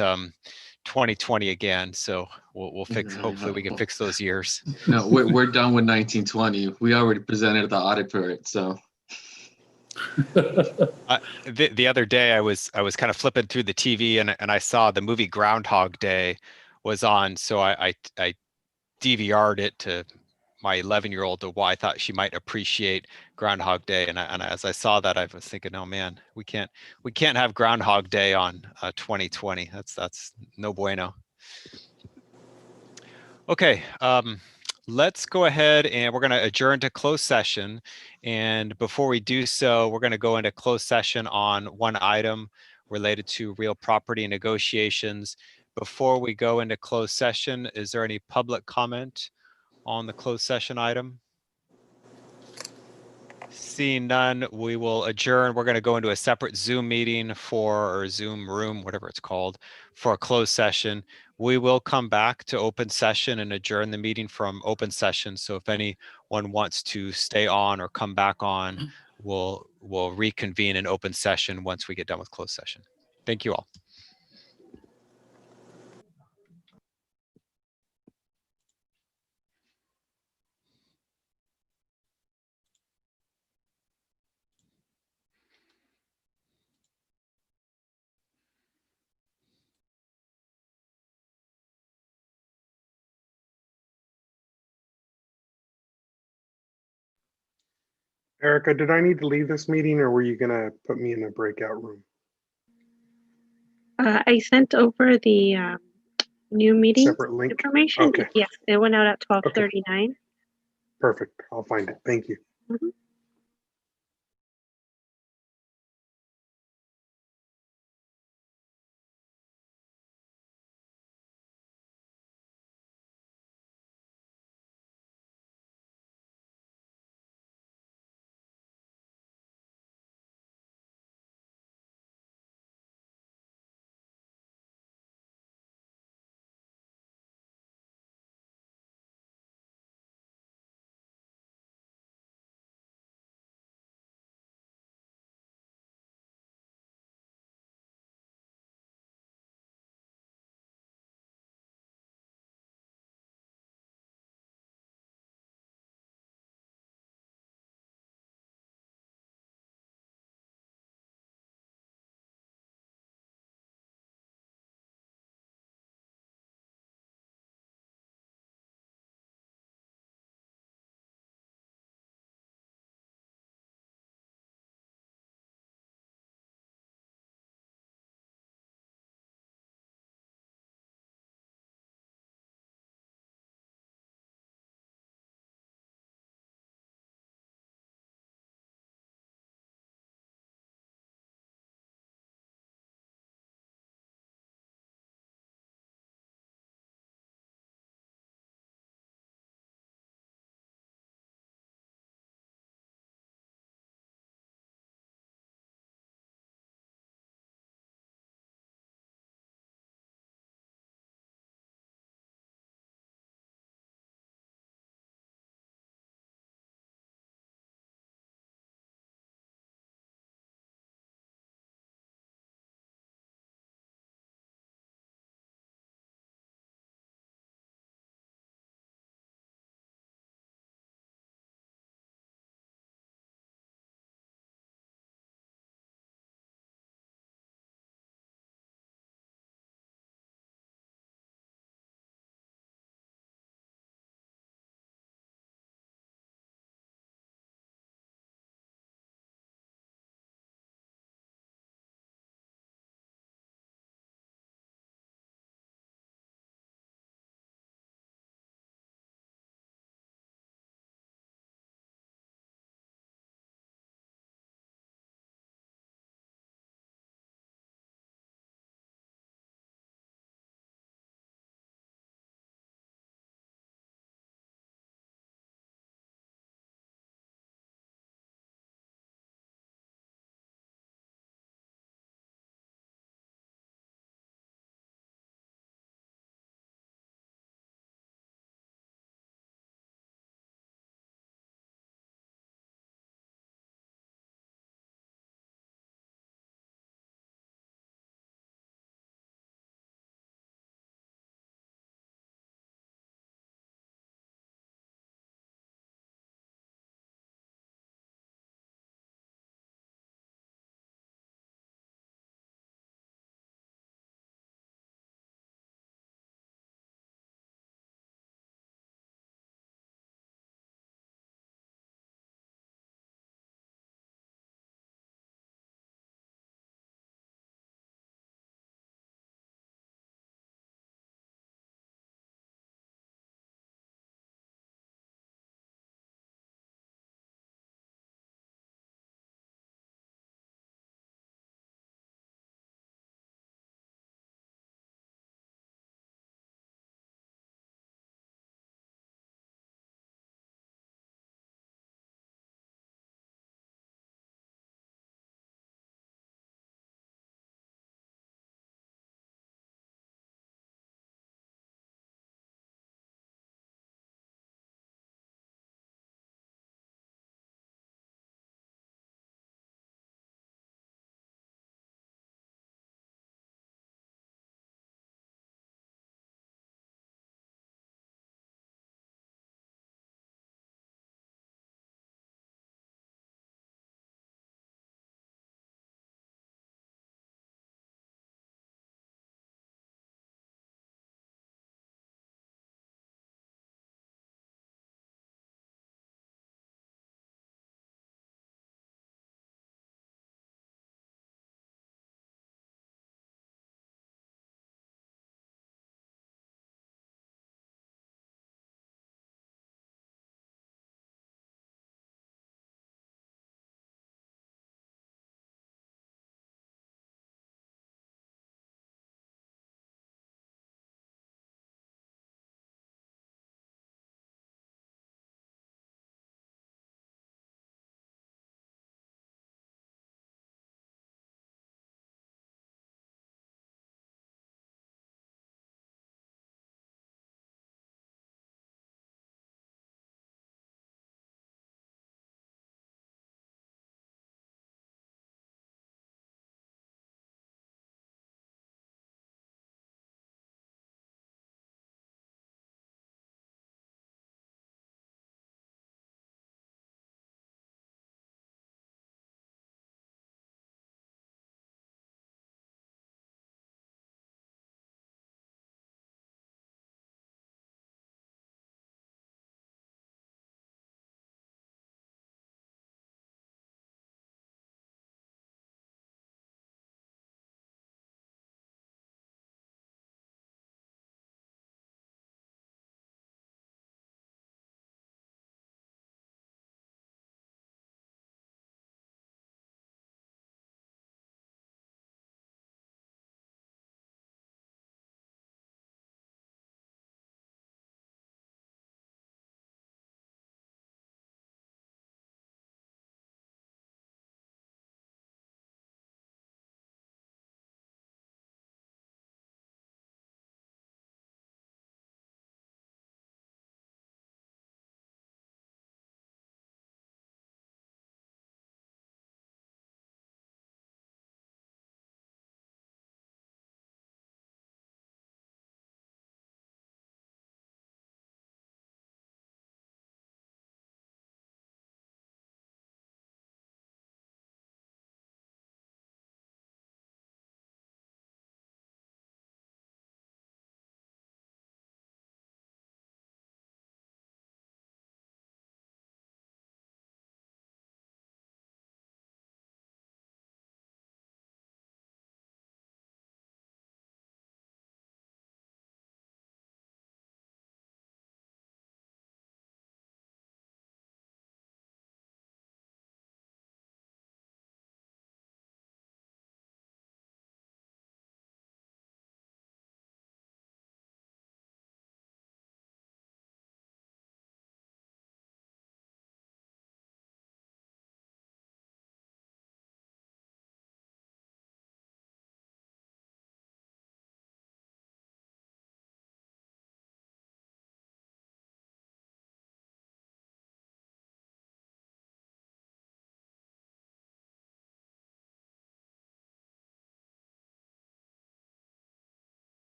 2020 again. So we'll fix. Hopefully, we can fix those years. No, we're done with 1920. We already presented the audit for it. So the other day, I was kind of flipping through the TV, and I saw the movie Groundhog Day was on. So I DVR'd it to my 11-year-old to why I thought she might appreciate Groundhog Day, and as I saw that, I was thinking, oh man, we can't have Groundhog Day on 2020. That's no bueno. Okay, let's go ahead and we're going to adjourn to closed session. And before we do so, we're going to go into closed session on one item related to real property negotiations. Before we go into closed session, is there any public comment on the closed session item? Seeing none, we will adjourn. We're going to go into a separate Zoom meeting or Zoom room, whatever it's called, for a closed session. We will come back to open session and adjourn the meeting from open session. So if anyone wants to stay on or come back on, we'll reconvene in open session once we get done with closed session. Thank you all. Erica, did I need to leave this meeting or were you gonna put me in a breakout room? I sent over the new meeting Separate link? information. Okay, Yes, it went out at okay, 12:39. perfect. I'll find it. Thank you. Mhm.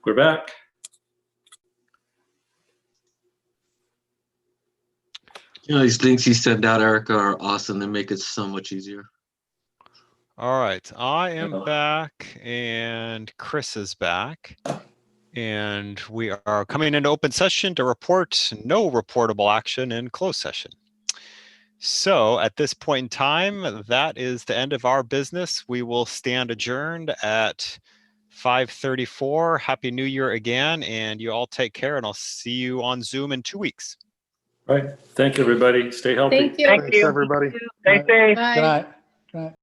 We're back. You know, these links you send out, Erica, are awesome. They make it so much easier. All right, I am Yeah. back and Chris is back. And we are coming into open session to report no reportable action in closed session. So at this point in time, that is the end of our business. We will stand adjourned at 5:34. Happy New Year again, and you all take care, and I'll see you on Zoom in 2 weeks. All right. Thank you, everybody. Stay healthy. Thank you. Thanks, everybody. Stay Bye. Good night. Good night.